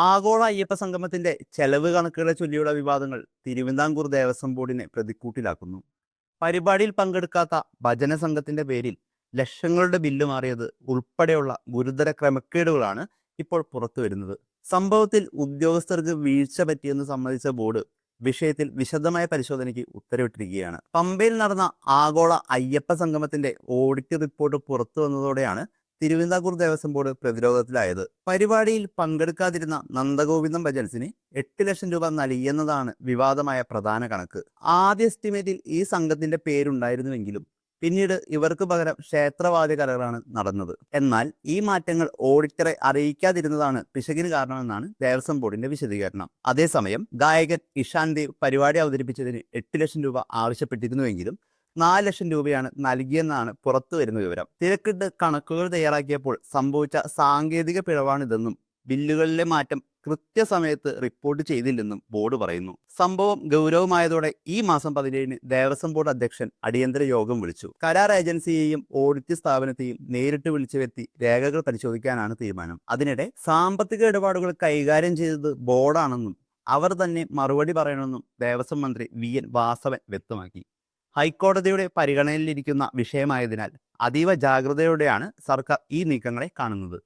ആഗോള അയ്യപ്പ സംഗമത്തിന്റെ ചെലവ് കണക്കുകളെ ചൊല്ലിയുള്ള വിവാദങ്ങൾ തിരുവിതാംകൂർ ദേവസ്വം ബോർഡിനെ പ്രതിക്കൂട്ടിലാക്കുന്നു. പരിപാടിയിൽ പങ്കെടുക്കാത്ത ഭജന സംഘത്തിന്റെ പേരിൽ ലക്ഷങ്ങളുടെ ബില്ല് മാറിയത് ഉൾപ്പെടെയുള്ള ഗുരുതര ക്രമക്കേടുകളാണ് ഇപ്പോൾ പുറത്തുവരുന്നത്. സംഭവത്തിൽ ഉദ്യോഗസ്ഥർക്ക് വീഴ്ച പറ്റിയെന്ന് സമ്മതിച്ച ബോർഡ് വിഷയത്തിൽ വിശദമായ പരിശോധനയ്ക്ക് ഉത്തരവിട്ടിരിക്കുകയാണ്. പമ്പയിൽ നടന്ന ആഗോള അയ്യപ്പ സംഗമത്തിന്റെ ഓഡിറ്റ് റിപ്പോർട്ട് പുറത്തു വന്നതോടെയാണ് തിരുവിതാംകൂർ ദേവസ്വം ബോർഡ് പ്രതിരോധത്തിലായത്. പരിപാടിയിൽ പങ്കെടുക്കാതിരുന്ന നന്ദഗോവിന്ദം ഭജൻസിന് 8 ലക്ഷം രൂപ നൽകിയെന്നതാണ് വിവാദമായ പ്രധാന കണക്ക്. ആദ്യ എസ്റ്റിമേറ്റിൽ ഈ സംഘത്തിന്റെ പേരുണ്ടായിരുന്നുവെങ്കിലും പിന്നീട് ഇവർക്ക് പകരം ക്ഷേത്രവാദ്യ കലകളാണ് നടന്നത്. എന്നാൽ ഈ മാറ്റങ്ങൾ ഓഡിറ്ററെ അറിയിക്കാതിരുന്നതാണ് പിശകിന് കാരണമെന്നാണ് ദേവസ്വം ബോർഡിന്റെ വിശദീകരണം. അതേസമയം ഗായകൻ ഇഷാൻ ദേവ് പരിപാടി അവതരിപ്പിച്ചതിന് 8 ലക്ഷം രൂപ ആവശ്യപ്പെട്ടിരുന്നുവെങ്കിലും 4 ലക്ഷം രൂപയാണ് നൽകിയെന്നാണ് പുറത്തു വരുന്ന വിവരം. തിരക്കിട്ട് കണക്കുകൾ തയ്യാറാക്കിയപ്പോൾ സംഭവിച്ച സാങ്കേതിക പിഴവാണിതെന്നും ബില്ലുകളിലെ മാറ്റം കൃത്യസമയത്ത് റിപ്പോർട്ട് ചെയ്തില്ലെന്നും ബോർഡ് പറയുന്നു. സംഭവം ഗൗരവമായതോടെ ഈ മാസം 17-ന് ദേവസ്വം ബോർഡ് അധ്യക്ഷൻ അടിയന്തര യോഗം വിളിച്ചു. കരാർ ഏജൻസിയെയും ഓഡിറ്റ് സ്ഥാപനത്തെയും നേരിട്ട് വിളിച്ചു വരുത്തി രേഖകൾ പരിശോധിക്കാനാണ് തീരുമാനം. അതിനിടെ സാമ്പത്തിക ഇടപാടുകൾ കൈകാര്യം ചെയ്തത് ബോർഡാണെന്നും അവർ തന്നെ മറുപടി പറയണമെന്നും ദേവസ്വം മന്ത്രി VN വാസവൻ വ്യക്തമാക്കി. ഹൈക്കോടതിയുടെ പരിഗണനയിലിരിക്കുന്ന വിഷയമായതിനാൽ അതീവ ജാഗ്രതയോടെയാണ് സർക്കാർ ഈ നീക്കങ്ങളെ കാണുന്നത്.